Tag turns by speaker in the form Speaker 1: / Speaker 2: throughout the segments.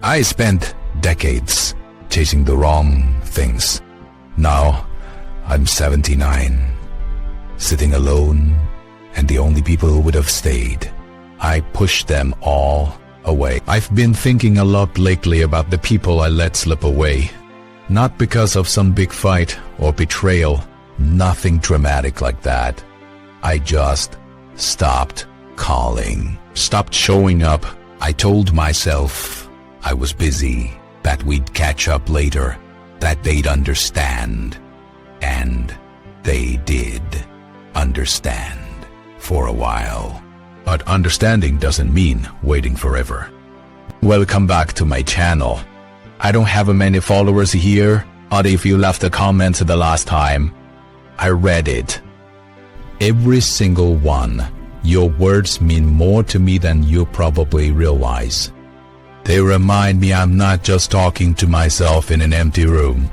Speaker 1: I spent decades chasing the wrong things. Now, I'm 79, sitting alone, and the only people who would have stayed, I pushed them all away. I've been thinking a lot lately about the people I let slip away. Not because of some big fight or betrayal, nothing dramatic like that. I just stopped calling, stopped showing up. I told myself I was busy, that we'd catch up later, that they'd understand. And they did understand for a while. But understanding doesn't mean waiting forever. Welcome back to my channel. I don't have many followers here, but if you left a comment the last time, I read it. Every single one. Your words mean more to me than you probably realize. They remind me I'm not just talking to myself in an empty room.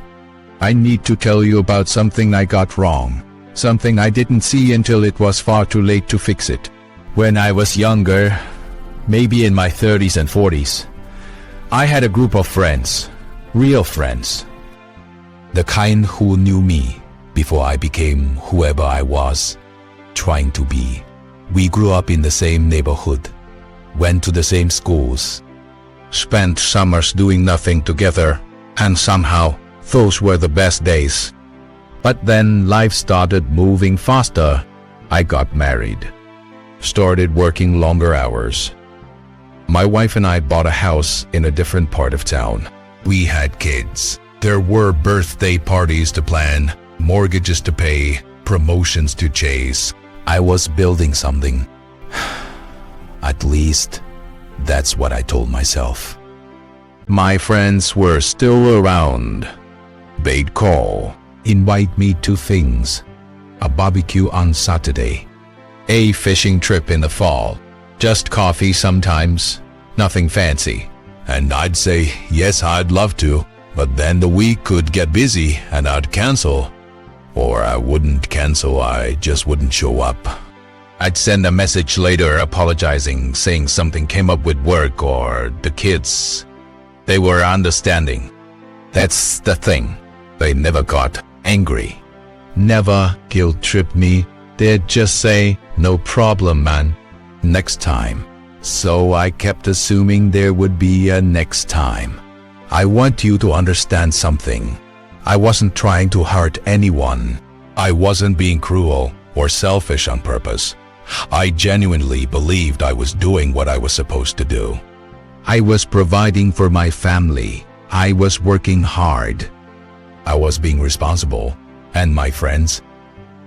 Speaker 1: I need to tell you about something I got wrong, something I didn't see until it was far too late to fix it. When I was younger, maybe in my 30s and 40s, I had a group of friends, real friends. The kind who knew me before I became whoever I was trying to be. We grew up in the same neighborhood, went to the same schools, spent summers doing nothing together, and somehow those were the best days. But then life started moving faster. I got married, started working longer hours. My wife and I bought a house in a different part of town. We had kids. There were birthday parties to plan, mortgages to pay, promotions to chase. I was building something. At least, that's what I told myself. My friends were still around. They'd call, invite me to things. A barbecue on Saturday, a fishing trip in the fall, just coffee sometimes, nothing fancy. And I'd say, yes, I'd love to, but then the week could get busy and I'd cancel. Or I wouldn't cancel, I just wouldn't show up. I'd send a message later apologizing, saying something came up with work or the kids. They were understanding. That's the thing. They never got angry. Never guilt-tripped me. They'd just say, no problem, man. Next time. So I kept assuming there would be a next time. I want you to understand something. I wasn't trying to hurt anyone. I wasn't being cruel or selfish on purpose. I genuinely believed I was doing what I was supposed to do. I was providing for my family. I was working hard. I was being responsible. And my friends,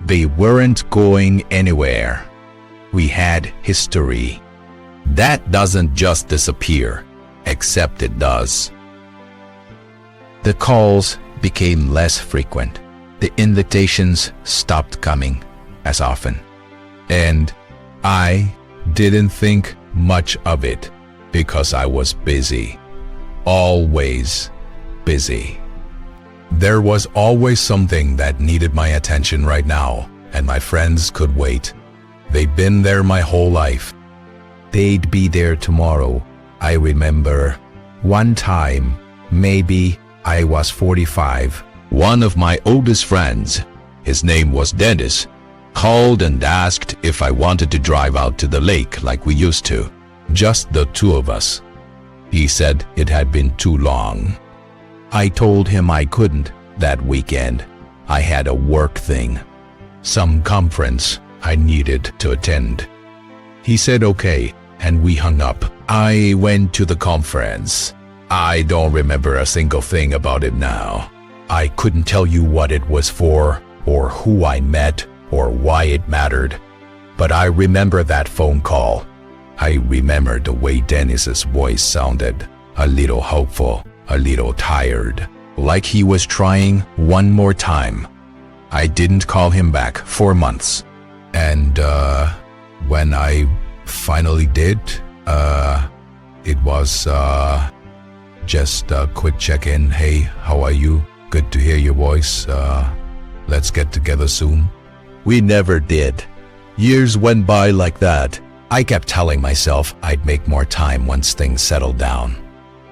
Speaker 1: they weren't going anywhere. We had history. That doesn't just disappear, except it does. The calls became less frequent. The invitations stopped coming as often. And I didn't think much of it because I was busy. Always busy. There was always something that needed my attention right now, and my friends could wait. They'd been there my whole life. They'd be there tomorrow. I remember one time, maybe I was 45. One of my oldest friends, his name was Dennis, called and asked if I wanted to drive out to the lake like we used to. Just the two of us. He said it had been too long. I told him I couldn't that weekend. I had a work thing. Some conference I needed to attend. He said okay, and we hung up. I went to the conference. I don't remember a single thing about it now. I couldn't tell you what it was for, or who I met, or why it mattered. But I remember that phone call. I remember the way Dennis's voice sounded, a little hopeful, a little tired, like he was trying one more time. I didn't call him back for months. And when I finally did, it was just a quick check-in. Hey, how are you? Good to hear your voice. Let's get together soon. We never did. Years went by like that. I kept telling myself I'd make more time once things settled down.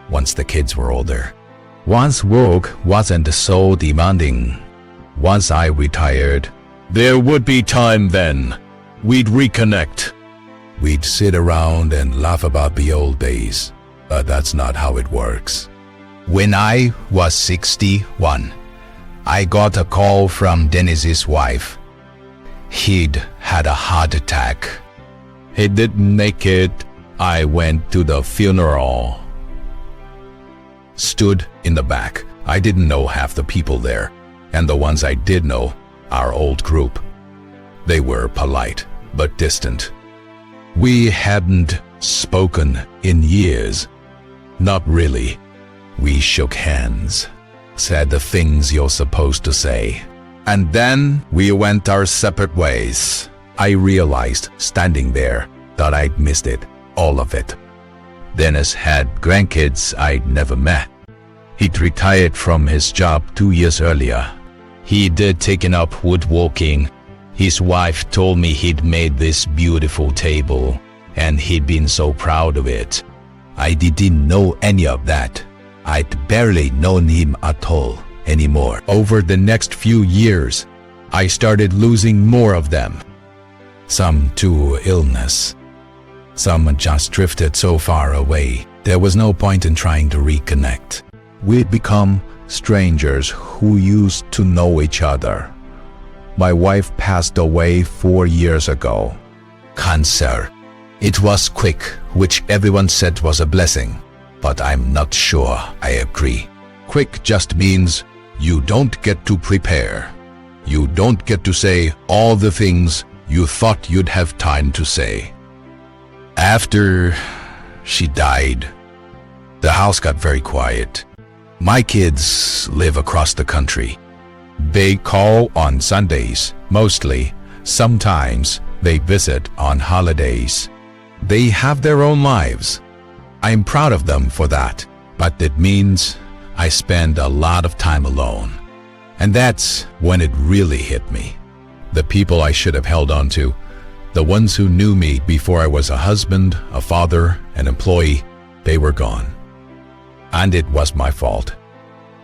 Speaker 1: once the kids were older. Once work wasn't so demanding. Once I retired, there would be time then. We'd reconnect. We'd sit around and laugh about the old days. But that's not how it works. When I was 61, I got a call from Dennis's wife. He'd had a heart attack. He didn't make it. I went to the funeral. Stood in the back. I didn't know half the people there, and the ones I did know, our old group. They were polite, but distant. We hadn't spoken in years. Not really. We shook hands, said the things you're supposed to say, and then we went our separate ways. I realized, standing there, that I'd missed it, all of it. Dennis had grandkids I'd never met. He'd retired from his job 2 years earlier. He'd taken up woodworking. His wife told me he'd made this beautiful table, and he'd been so proud of it. I didn't know any of that. I'd barely known him at all anymore. Over the next few years, I started losing more of them. Some to illness. Some just drifted so far away, there was no point in trying to reconnect. We'd become strangers who used to know each other. My wife passed away 4 years ago. Cancer. It was quick, which everyone said was a blessing, but I'm not sure I agree. Quick just means you don't get to prepare. You don't get to say all the things you thought you'd have time to say. After she died, the house got very quiet. My kids live across the country. They call on Sundays, mostly. Sometimes they visit on holidays. They have their own lives. I'm proud of them for that, but it means I spend a lot of time alone. And that's when it really hit me. The people I should have held on to, the ones who knew me before I was a husband, a father, an employee, they were gone. And it was my fault.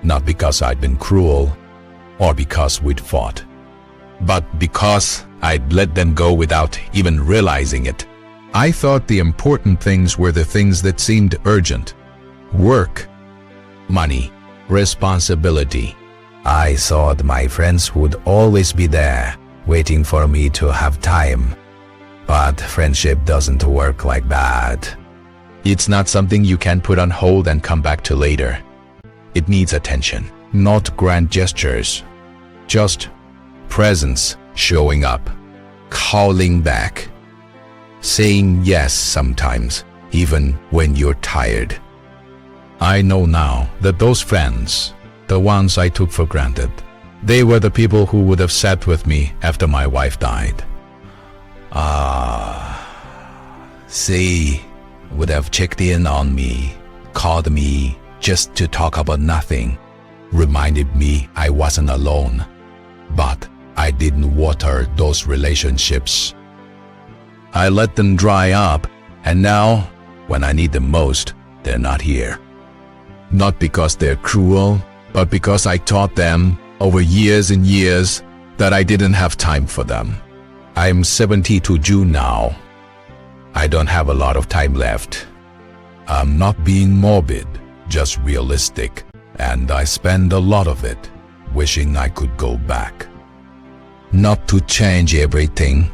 Speaker 1: Not because I'd been cruel, or because we'd fought, but because I'd let them go without even realizing it. I thought the important things were the things that seemed urgent. Work, money, responsibility. I thought my friends would always be there, waiting for me to have time. But friendship doesn't work like that. It's not something you can put on hold and come back to later. It needs attention, not grand gestures. Just presence, showing up, calling back, saying yes sometimes, even when you're tired. I know now that those friends, the ones I took for granted, they were the people who would have sat with me after my wife died. They would have checked in on me, called me just to talk about nothing, reminded me I wasn't alone. But I didn't water those relationships. I let them dry up, and now, when I need them most, they're not here. Not because they're cruel, but because I taught them, over years and years, that I didn't have time for them. I'm 72 June now. I don't have a lot of time left. I'm not being morbid, just realistic, and I spend a lot of it wishing I could go back. Not to change everything,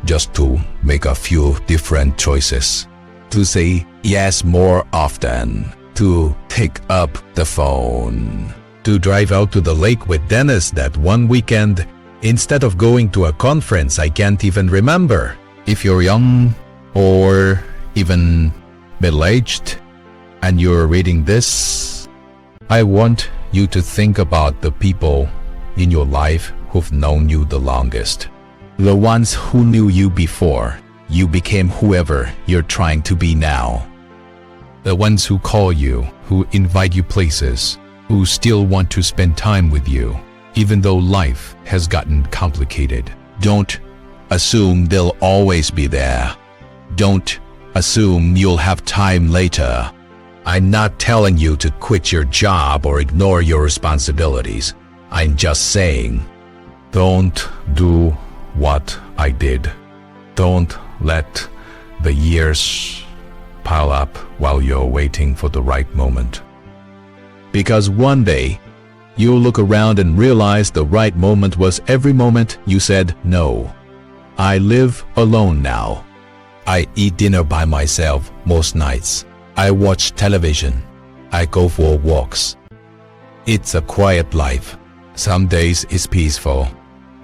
Speaker 1: just to make a few different choices. To say yes more often, to pick up the phone, to drive out to the lake with Dennis that one weekend instead of going to a conference I can't even remember. If you're young or even middle-aged and you're reading this, I want you to think about the people in your life who've known you the longest. The ones who knew you before you became whoever you're trying to be now. The ones who call you, who invite you places, who still want to spend time with you, even though life has gotten complicated. Don't assume they'll always be there. Don't assume you'll have time later. I'm not telling you to quit your job or ignore your responsibilities. I'm just saying, don't do what I did. Don't let the years pile up while you're waiting for the right moment. Because one day, you'll look around and realize the right moment was every moment you said no. I live alone now. I eat dinner by myself most nights. I watch television. I go for walks. It's a quiet life. Some days it's peaceful.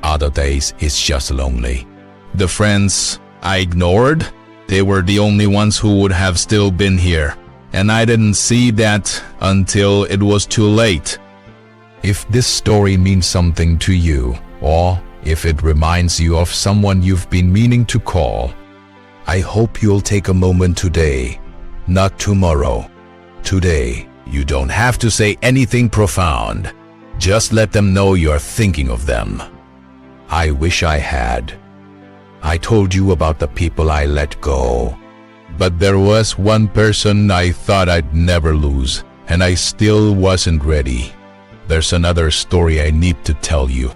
Speaker 1: Other days it's just lonely. The friends I ignored, they were the only ones who would have still been here. And I didn't see that until it was too late. If this story means something to you, or if it reminds you of someone you've been meaning to call, I hope you'll take a moment today, not tomorrow. Today, you don't have to say anything profound. Just let them know you're thinking of them. I wish I had. I told you about the people I let go. But there was one person I thought I'd never lose, and I still wasn't ready. There's another story I need to tell you.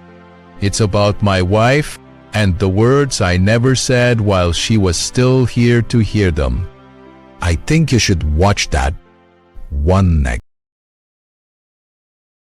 Speaker 1: It's about my wife and the words I never said while she was still here to hear them. I think you should watch that one next.